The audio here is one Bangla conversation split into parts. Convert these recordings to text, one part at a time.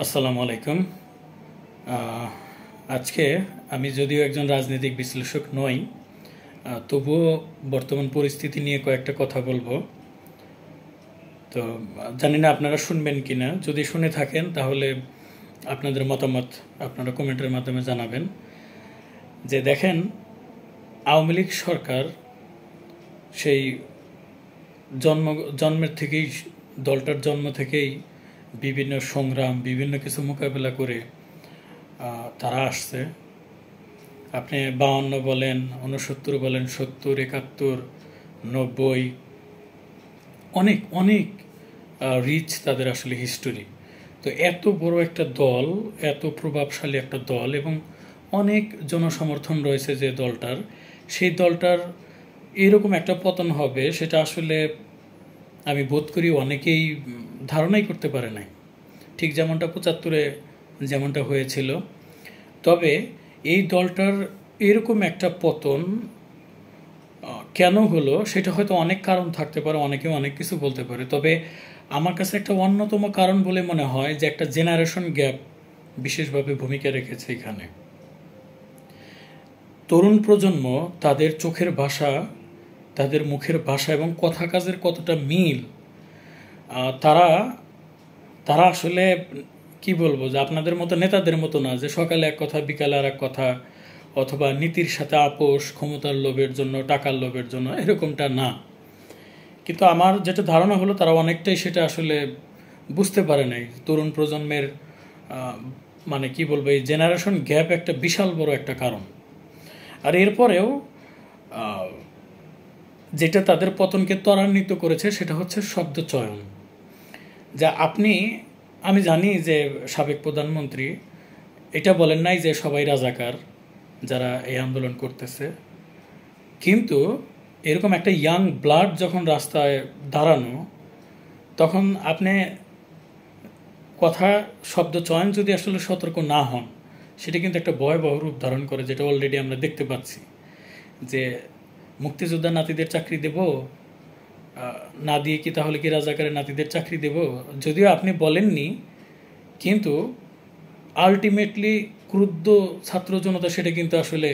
আসসালামু আলাইকুম। আহ, আজকে আমি যদিও একজন রাজনৈতিক বিশ্লেষক নই, তবুও বর্তমান পরিস্থিতি নিয়ে কয়েকটা কথা বলবো। তো জানি না আপনারা শুনবেন কি না। যদি শুনে থাকেন তাহলে আপনাদের মতামত আপনারা কমেন্টের মাধ্যমে জানাবেন। যে দেখেন, আওয়ামী লীগ সরকার সেই জন্ম জন্মের থেকেই, দলটার জন্ম থেকেই বিভিন্ন সংগ্রাম, বিভিন্ন কিছু মোকাবেলা করে তারা আসছে। আপনি 52 বলেন, 69 বলেন, 70, 71, 90, অনেক অনেক রিচ তাদের আসলে হিস্টোরি। তো এত বড় একটা দল, এত প্রভাবশালী একটা দল এবং অনেক জনসমর্থন রয়েছে যে দলটার, সেই দলটার এরকম একটা পতন হবে সেটা আসলে আমি বোধ করি অনেকেই ধারণাই করতে পারে নাই। ঠিক যেমনটা 75-এ যেমনটা হয়েছিল। তবে এই দলটার এরকম একটা পতন কেন হলো সেটা হয়তো অনেক কারণ থাকতে পারে, অনেকে অনেক কিছু বলতে পারে। তবে আমার কাছে একটা অন্যতম কারণ বলে মনে হয় যে একটা জেনারেশন গ্যাপ বিশেষভাবে ভূমিকা রেখেছে এখানে। তরুণ প্রজন্ম, তাদের চোখের ভাষা, তাদের মুখের ভাষা এবং কথা কাজের কতটা মিল, তারা তারা আসলে কি বলবো, যে আপনাদের মতো নেতাদের মতো না যে সকালে এক কথা বিকালে আর এক কথা, অথবা নীতির সাথে আপোষ, ক্ষমতার লোভের জন্য, টাকার লোভের জন্য, এরকমটা না। কিন্তু আমার যেটা ধারণা হলো তারা অনেকটাই সেটা আসলে বুঝতে পারে নাই। তরুণ প্রজন্মের মানে কি বলবো, এই জেনারেশন গ্যাপ একটা বিশাল বড় একটা কারণ। আর এরপরেও যেটা তাদের পতনকে ত্বরান্বিত করেছে সেটা হচ্ছে শব্দ চয়ন। যা আমি জানি যে সাবেক প্রধানমন্ত্রী এটা বলেন নাই যে সবাই রাজাকার যারা এই আন্দোলন করতেছে, কিন্তু এরকম একটা ইয়াং ব্লাড যখন রাস্তায় দাঁড়ানো, তখন আপনি কথা, শব্দ চয়ন যদি আসলে সতর্ক না হন, সেটা কিন্তু একটা ভয়াবহ রূপ ধারণ করে, যেটা অলরেডি আমরা দেখতে পাচ্ছি। যে মুক্তিযোদ্ধা নাতিদের চাকরি দেব, না দিয়ে কি তাহলে কি রাজাকারের নাতিদের চাকরি দেব? যদিও আপনি বলেননি, কিন্তু আলটিমেটলি ক্রুদ্ধ ছাত্র জনতা সেটা কিন্তু আসলে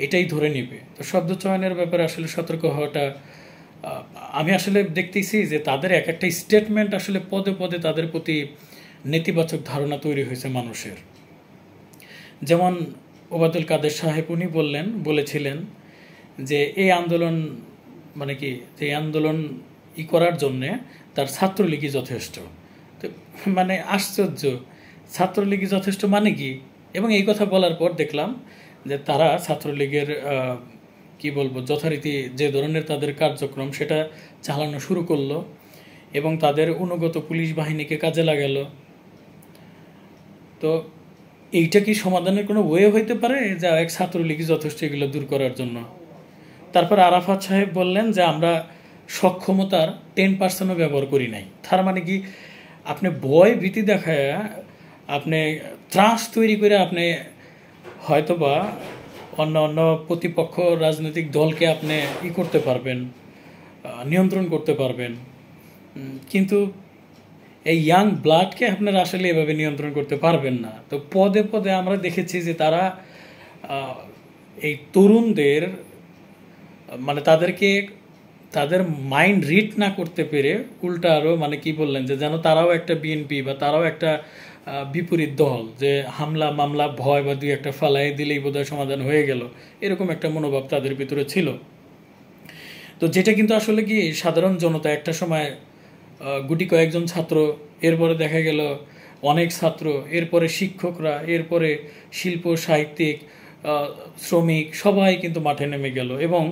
এটাই ধরে নেবে। তো শব্দ চয়নের ব্যাপারে আসলে সতর্ক হওয়াটা, আমি আসলে দেখতেছি যে তাদের এক একটা স্টেটমেন্ট আসলে পদে পদে তাদের প্রতি নেতিবাচক ধারণা তৈরি হয়েছে মানুষের। যেমন ওবায়দুল কাদের সাহেব উনি বলেছিলেন যে এই আন্দোলন, মানে কি, যে এই আন্দোলন করার জন্যে তার ছাত্রলীগই যথেষ্ট। তো মানে আশ্চর্য, ছাত্রলীগই যথেষ্ট মানে কি? এবং এই কথা বলার পর দেখলাম যে তারা ছাত্রলীগের কি বলবো, যথারীতি যে ধরনের তাদের কার্যক্রম সেটা চালানো শুরু করলো এবং তাদের অনুগত পুলিশ বাহিনীকে কাজে লাগালো। তো এইটা কি সমাধানের কোনো ওয়ে হইতে পারে যা এক ছাত্রলীগই যথেষ্ট এগুলো দূর করার জন্য? তারপর আরাফাত সাহেব বললেন যে আমরা সক্ষমতার 10%ও ব্যবহার করি নাই। তার মানে কি, আপনি ভয় ভীতি দেখায়, আপনি ত্রাস তৈরি করে আপনি হয়তোবা অন্য অন্য প্রতিপক্ষ রাজনৈতিক দলকে আপনি করতে পারবেন, নিয়ন্ত্রণ করতে পারবেন। কিন্তু এই ইয়াং ব্লাডকে আপনারা আসলে এভাবে নিয়ন্ত্রণ করতে পারবেন না। তো পদে পদে আমরা দেখেছি যে তারা এই তরুণদের, মানে তাদেরকে তাদের মাইন্ড রিড না করতে পেরে উল্টা আরও, মানে কি বললেন, যে যেন তারাও একটা বিএনপি বা তারাও একটা বিপরীত দল, যে হামলা মামলা ভয় বা দুই একটা ফালাই দিলেই বোধহয় সমাধান হয়ে গেল, এরকম একটা মনোভাব তাদের ভিতরে ছিল। তো যেটা কিন্তু আসলে কি, সাধারণ জনতা একটা সময় গুটি কয়েকজন ছাত্র, এরপরে দেখা গেল অনেক ছাত্র, এরপরে শিক্ষকরা, এরপরে শিল্প সাহিত্যিক, শ্রমিক, সবাই কিন্তু মাঠে নেমে গেল। এবং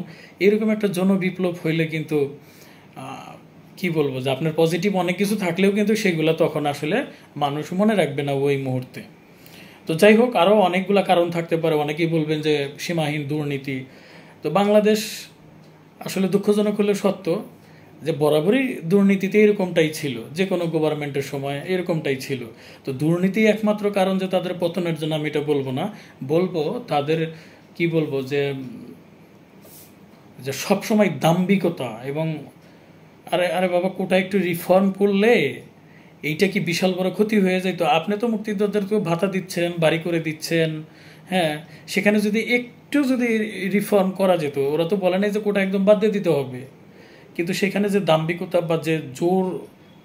এরকম একটা জনবিপ্লব হইলে কিন্তু কি বলবো, যে আপনার পজিটিভ অনেক কিছু থাকলেও কিন্তু সেগুলো তখন আসলে মানুষ মনে রাখবে না ওই মুহূর্তে। তো যাই হোক, আরও অনেকগুলো কারণ থাকতে পারে। অনেকেই বলবেন যে সীমাহীন দুর্নীতি। তো বাংলাদেশ আসলে দুঃখজনক হলেও সত্য যে বরাবরই দুর্নীতিতে এরকমটাই ছিল, যে কোনো গভর্নমেন্টের সময় এরকমটাই ছিল। তো দুর্নীতি একমাত্র কারণ যে তাদের পতনের জন্য আমি এটা বলবো না, বলবো তাদের কি বলবো, যে যে সবসময় দাম্ভিকতা এবং আরে আরে বাবা, কোটা একটু রিফর্ম করলে এইটা কি বিশাল বড় ক্ষতি হয়ে যায়? তো আপনি তো মুক্তিযোদ্ধাদেরকেও ভাতা দিচ্ছেন, বাড়ি করে দিচ্ছেন, হ্যাঁ, সেখানে যদি একটু যদি রিফর্ম করা যেত, ওরা তো বলে নাই যে কোটা একদম বাদ দিয়ে দিতে হবে, কিন্তু সেখানে যে দাম্ভিকতা বা যে জোর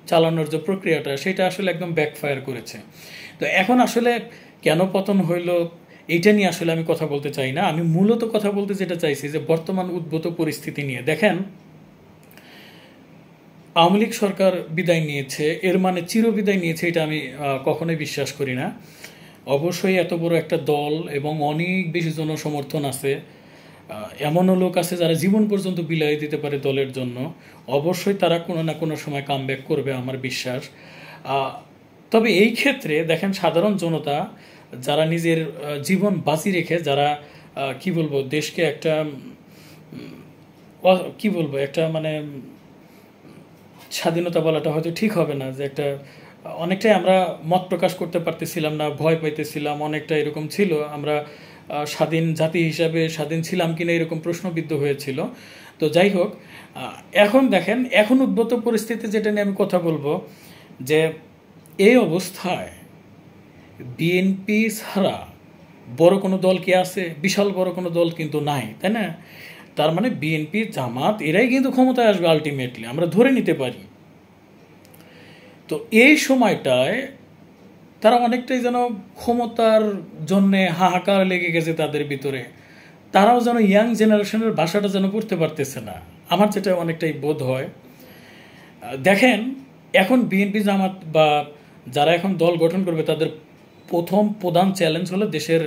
চালানোর যে প্রক্রিয়াটা, সেটা আসলে একদম ব্যাকফায়ার করেছে। তো এখন আসলে কেন পতন হইলো এইটা নিয়ে আসলে আমি কথা বলতে চাই না। আমি মূলত কথা বলতে যেটা চাইছি যে বর্তমান উদ্ভূত পরিস্থিতি নিয়ে। দেখেন, আওয়ামী লীগ সরকার বিদায় নিয়েছে, এর মানে চিরবিদায় নিয়েছে, এটা আমি কখনোই বিশ্বাস করি না। অবশ্যই এত বড় একটা দল এবং অনেক বেশি জনসমর্থন আছে, এমনও লোক আছে যারা জীবন পর্যন্ত বিলাই দিতে পারে দলের জন্য। অবশ্যই তারা কোনো না কোনো সময় কামব্যাক করবে, আমার বিশ্বাস। তবে এই ক্ষেত্রে দেখেন, সাধারণ জনতা যারা নিজের জীবন বাঁচি রেখে, যারা কি বলবো, দেশকে একটা কি বলবো, একটা মানে স্বাধীনতা বলাটা হয়তো ঠিক হবে না, যে একটা অনেকটাই আমরা মত প্রকাশ করতে পারতেছিলাম না, ভয় পাইতেছিলাম, অনেকটা এরকম ছিল। আমরা স্বাধীন জাতি হিসাবে স্বাধীন ছিলাম কিনা এরকম প্রশ্নবিদ্ধ হয়েছিল। তো যাই হোক, এখন দেখেন, এখন উদ্ভূত পরিস্থিতি যেটা নিয়ে আমি কথা বলবো, যে এই অবস্থায় বিএনপি ছাড়া বড় কোনো দল কি আছে? বিশাল বড় কোনো দল কিন্তু নাই, তাই না? তার মানে বিএনপি, জামাত এরাই কিন্তু ক্ষমতায় আসবে আলটিমেটলি, আমরা ধরে নিতে পারি। তো এই সময়টায় তারা অনেকটাই যেন ক্ষমতার জন্যে হাহাকার লেগে গেছে তাদের ভিতরে। তারাও যেন ইয়াং জেনারেশনের ভাষাটা যেন পড়তে পারতেছে না, আমার যেটা অনেকটাই বোধ হয়। দেখেন, এখন বিএনপি জামাত বা যারা এখন দল গঠন করবে, তাদের প্রথম প্রধান চ্যালেঞ্জ হলো দেশের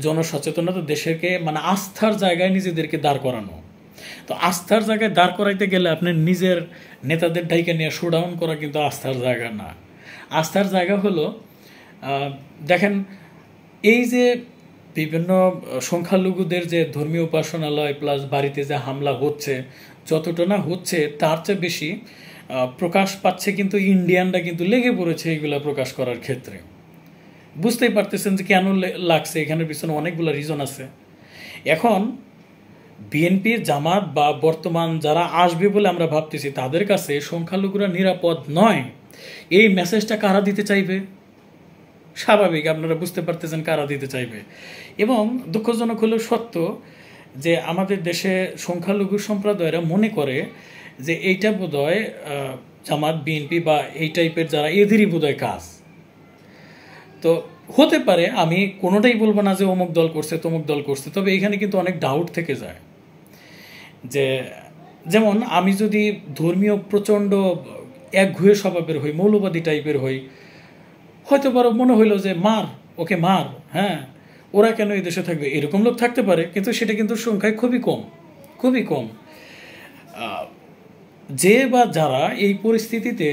জনসচেতনতা, দেশেরকে মানে আস্থার জায়গায় নিজেদেরকে দাঁড় করানো। তো আস্থার জায়গায় দাঁড় করাইতে গেলে আপনার নিজের নেতাদের ডাইকে নিয়ে শোডাউন করা কিন্তু আস্থার জায়গা না। আস্থার জায়গা হলো, দেখেন, এই যে বিভিন্ন সংখ্যালঘুদের যে ধর্মীয় উপাসনালয় প্লাস বাড়িতে যে হামলা হচ্ছে, যতটা না হচ্ছে তার চেয়ে বেশি প্রকাশ পাচ্ছে কিন্তু ইন্ডিয়ানরা কিন্তু লেগে পড়েছে এইগুলা প্রকাশ করার ক্ষেত্রে। বুঝতেই পারতেছেন যে কেন লাগছে, এখানের পিছনে অনেকগুলো রিজন আছে। এখন বিএনপির, জামাত বা বর্তমান যারা আসবে বলে আমরা ভাবতেছি, তাদের কাছে সংখ্যালঘুরা নিরাপদ নয়, এই মেসেজটা কারা দিতে চাইবে? স্বাভাবিক, আপনারা বুঝতে পারতেছেন কারা দিতে চাইবে। এবং দুঃখজনক হলেও সত্য যে আমাদের দেশে সংখ্যালঘু সম্প্রদায়রা মনে করে যে এইটা বোধহয় জামাত, বিএনপি বা এই টাইপের যারা, এদেরই বোধহয় কাজ। তো হতে পারে, আমি কোনোটাই বলবো না যে অমুক দল করছে তমুক দল করছে, তবে এখানে কিন্তু অনেক ডাউট থেকে যায়। যে যেমন আমি যদি ধর্মীয় প্রচণ্ড একঘুয়ে স্বভাবের হই, মৌলবাদী টাইপের হই, হয়তো বড় মনে হইলো যে মার, ওকে মার, হ্যাঁ, ওরা কেন এই দেশে থাকবে, এরকম লোক থাকতে পারে, কিন্তু সেটা কিন্তু সংখ্যায় খুবই কম, খুবই কম। যে বা যারা এই পরিস্থিতিতে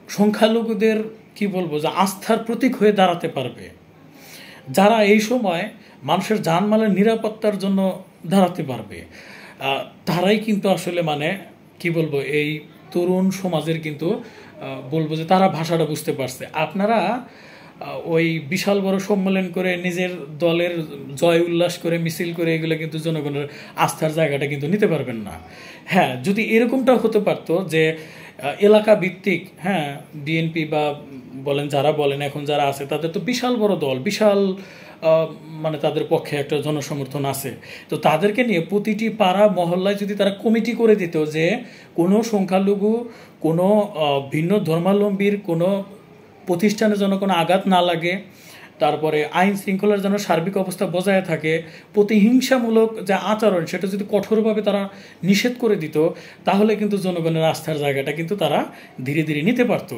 সংখ্যালঘুদের কি বলবো, যে আস্থার প্রতীক হয়ে দাঁড়াতে পারবে, যারা এই সময় মানুষের জানমালের নিরাপত্তার জন্য দাঁড়াতে পারবে, তারাই কিন্তু আসলে মানে কি বলবো, এই তরুণ সমাজের কিন্তু বলবো যে তারা ভাষাটা বুঝতে পারছে। আপনারা ওই বিশাল বড় সম্মেলন করে নিজের দলের জয় উল্লাস করে মিছিল করে এগুলো কিন্তু জনগণের আস্থার জায়গাটা কিন্তু নিতে পারবেন না। হ্যাঁ, যদি এরকমটাও হতে পারতো যে এলাকা ভিত্তিক, হ্যাঁ, বিএনপি বা বলেন যারা বলেন এখন যারা আছে, তাদের তো বিশাল বড় দল, বিশাল মানে তাদের পক্ষে একটা জনসমর্থন আছে। তো তাদেরকে নিয়ে প্রতিটি পাড়া মহল্লায় যদি তারা কমিটি করে দিত যে কোনো সংখ্যালঘু, কোনো ভিন্ন ধর্মাবলম্বীর কোনো প্রতিষ্ঠানে যেন কোনো আঘাত না লাগে, তারপরে আইন শৃঙ্খলার যেন সার্বিক অবস্থা বজায় থাকে, প্রতিহিংসামূলক যে আচরণ সেটা যদি কঠোরভাবে তারা নিষেধ করে দিত, তাহলে কিন্তু জনগণের আস্থার জায়গাটা কিন্তু তারা ধীরে ধীরে নিতে পারত।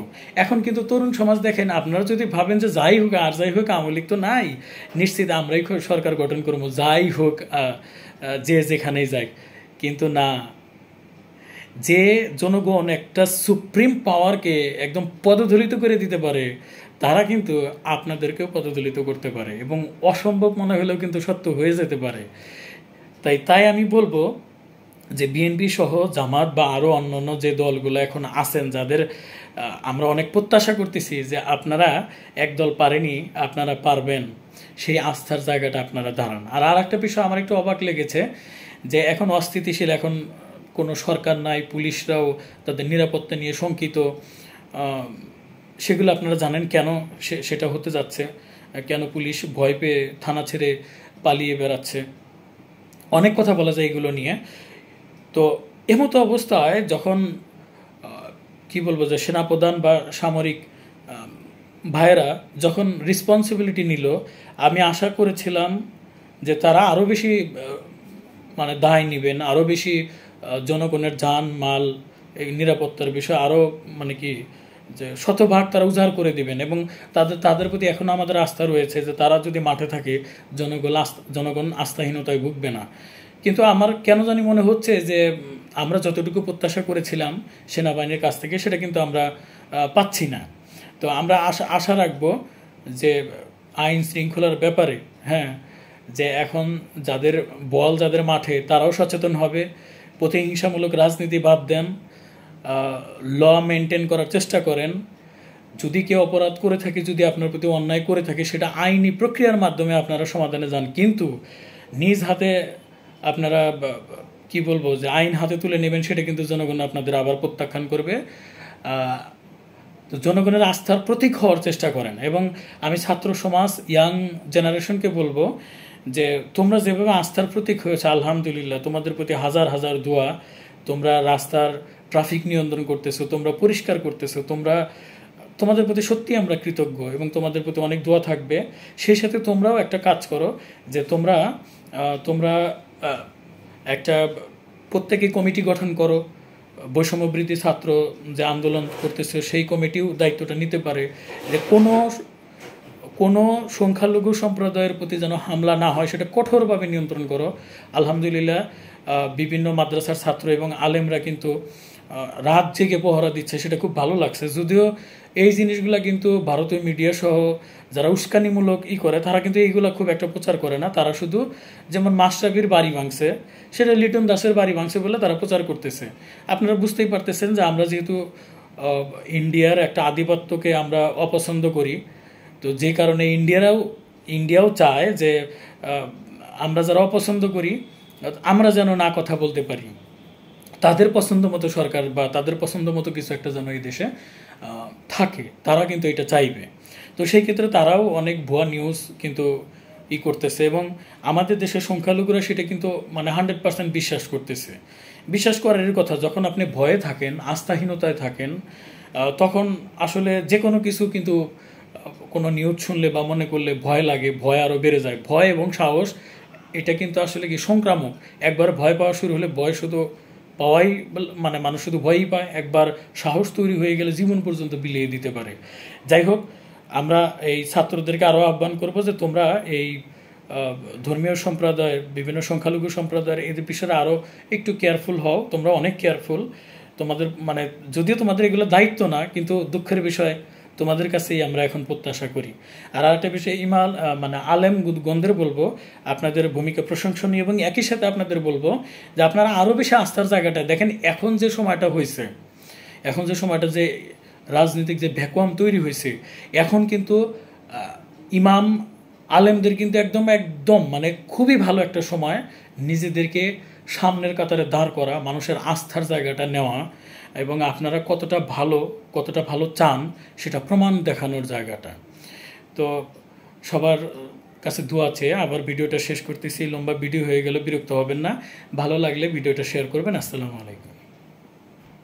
এখন কিন্তু তরুণ সমাজ, দেখেন, আপনারা যদি ভাবেন যে যাই হোক আর যাই হোক আওয়ামী লীগ তো নাই, নিশ্চিত আমরাই সরকার গঠন করবো, যাই হোক যে যেখানেই যাই, কিন্তু না, যে জনগণ একটা সুপ্রিম পাওয়ারকে একদম পদদলিত করে দিতে পারে, তারা কিন্তু আপনাদেরকেও পদদলিত করতে পারে, এবং অসম্ভব মনে হলেও কিন্তু সত্য হয়ে যেতে পারে। তাই আমি বলবো যে বিএনপি সহ জামাত বা আরও অন্যান্য যে দলগুলো এখন আছেন, যাদের আমরা অনেক প্রত্যাশা করতেছি যে আপনারা একদল পারেনি, আপনারা পারবেন, সেই আস্থার জায়গাটা আপনারা দাঁড়ান। আর একটা বিষয় আমার একটু অবাক লেগেছে, যে এখন অস্থিতিশীল, এখন কোনো সরকার নাই, পুলিশরাও তাদের নিরাপত্তা নিয়ে শঙ্কিত। সেগুলো আপনারা জানেন কেন সেটা হতে যাচ্ছে, কেন পুলিশ ভয় পেয়ে থানা ছেড়ে পালিয়ে বেড়াচ্ছে। অনেক কথা বলা যায় এগুলো নিয়ে। তো এমতো অবস্থায় যখন কি বলবো যে সেনাপ্রধান বা সামরিক ভাইয়েরা যখন রেসপন্সিবিলিটি নিল, আমি আশা করেছিলাম যে তারা আরও বেশি মানে দায় নেবেন, আরও বেশি জনগণের যান মাল এই নিরাপত্তার বিষয়ে আরও মানে কি যে শতভাগ তারা উজাড় করে দিবেন, এবং তাদের প্রতি এখনও আমাদের আস্থা রয়েছে যে তারা যদি মাঠে থাকে জনগণ আস্থাহীনতায় ভুগবে না। কিন্তু আমার কেন জানি মনে হচ্ছে যে আমরা যতটুকু প্রত্যাশা করেছিলাম সেনাবাহিনীর কাছ থেকে সেটা কিন্তু আমরা পাচ্ছি না। তো আমরা আশা রাখবো যে আইন শৃঙ্খলার ব্যাপারে, হ্যাঁ, যে এখন যাদের মাঠে তারাও সচেতন হবে, প্রতিহিংসামূলক রাজনীতি বাদ দেন, ল মেনটেন করার চেষ্টা করেন। যদি কেউ অপরাধ করে থাকে, যদি আপনার প্রতি অন্যায় করে থাকে, সেটা আইনি প্রক্রিয়ার মাধ্যমে আপনারা সমাধানে যান। কিন্তু নিজ হাতে আপনারা কি বলবো যে আইন হাতে তুলে নেবেন, সেটা কিন্তু জনগণ আপনাদের আবার প্রত্যাখ্যান করবে। তো জনগণের আস্থার প্রতীক হওয়ার চেষ্টা করেন। এবং আমি ছাত্র সমাজ, ইয়াং জেনারেশনকে বলবো যে তোমরা যেভাবে আস্থার প্রতীক হয়েছে, আলহামদুলিল্লাহ, তোমাদের প্রতি হাজার হাজার দোয়া। তোমরা রাস্তার ট্রাফিক নিয়ন্ত্রণ করতেছো, তোমরা পরিষ্কার করতেছো, তোমাদের প্রতি সত্যি আমরা কৃতজ্ঞ এবং তোমাদের প্রতি অনেক দোয়া থাকবে। সেই সাথে তোমরাও একটা কাজ করো যে তোমরা একটা প্রত্যেকে কমিটি গঠন করো, বৈষম্যবৃদ্ধি ছাত্র যে আন্দোলন করতেছে সেই কমিটিও দায়িত্বটা নিতে পারে যে কোনো সংখ্যালঘু সম্প্রদায়ের প্রতি যেন হামলা না হয়, সেটা কঠোরভাবে নিয়ন্ত্রণ করো। আলহামদুলিল্লাহ, বিভিন্ন মাদ্রাসার ছাত্র এবং আলেমরা কিন্তু রাত জেগে পহরা দিচ্ছে, সেটা খুব ভালো লাগছে। যদিও এই জিনিসগুলা কিন্তু ভারতীয় মিডিয়া সহ যারা উস্কানিমূলক করে তারা কিন্তু এইগুলা খুব একটা প্রচার করে না। তারা শুধু যেমন মাশরাফির বাড়ি ভাঙছে, সেটা লিটন দাসের বাড়ি ভাঙছে বলে তারা প্রচার করতেছে। আপনারা বুঝতেই পারতেছেন যে আমরা যেহেতু ইন্ডিয়ার একটা আধিপত্যকে আমরা অপছন্দ করি, তো যে কারণে ইন্ডিয়াও চায় যে আমরা যারা অপছন্দ করি আমরা যেন না কথা বলতে পারি, তাদের পছন্দ মতো সরকার বা তাদের পছন্দ মতো কিছু একটা যেন এই দেশে থাকে, তারা কিন্তু এটা চাইবে। তো সেই ক্ষেত্রে তারাও অনেক ভুয়া নিউজ কিন্তু করতেছে, এবং আমাদের দেশের সংখ্যালঘুরা সেটা কিন্তু মানে 100% বিশ্বাস করতেছে। বিশ্বাস করার কথা, যখন আপনি ভয়ে থাকেন, আস্থাহীনতায় থাকেন, তখন আসলে যে কোনো কিছু কিন্তু কোনো নিউজ শুনলে বা মনে করলে ভয় লাগে, ভয় আরও বেড়ে যায়। ভয় এবং সাহস এটা কিন্তু আসলে কি সংক্রামক। একবার ভয় পাওয়া শুরু হলে ভয় শুধু পাওয়াই মানে মানুষ শুধু ভয়ই পায়, একবার সাহস তৈরি হয়ে গেলে জীবন পর্যন্ত বিলিয়ে দিতে পারে। যাই হোক, আমরা এই ছাত্রদেরকে আরও আহ্বান করব যে তোমরা এই ধর্মীয় সম্প্রদায়ের, বিভিন্ন সংখ্যালঘু সম্প্রদায়ের এদের বিষয়ে আরও একটু কেয়ারফুল হও। তোমরা অনেক কেয়ারফুল, তোমাদের মানে যদিও তোমাদের এগুলো দায়িত্ব না, কিন্তু দুঃখের বিষয় তোমাদের কাছেই আমরা এখন প্রত্যাশা করি। আর একটা বিষয় মানে আলেম গণদের বলবো, আপনাদের ভূমিকা প্রশংসনীয়, এবং একই সাথে আপনাদের বলবো যে আপনারা আরও বেশি আস্থার জায়গাটা দেখেন। এখন যে সময়টা যে রাজনৈতিক যে ভ্যাকুয়াম তৈরি হয়েছে, এখন কিন্তু ইমাম আলেমদের কিন্তু একদম মানে খুবই ভালো একটা সময় নিজেদেরকে সামনের কাতারে দাঁড় করা, মানুষের আস্থার জায়গাটা নেওয়া, এবং আপনারা কতটা ভালো চান সেটা প্রমাণ দেখানোর জায়গাটা। তো সবার কাছে দোয়া চেয়ে আবার ভিডিওটা শেষ করতেছি। লম্বা ভিডিও হয়ে গেলে বিরক্ত হবেন না, ভালো লাগলে ভিডিওটা শেয়ার করবেন। আসসালামু আলাইকুম।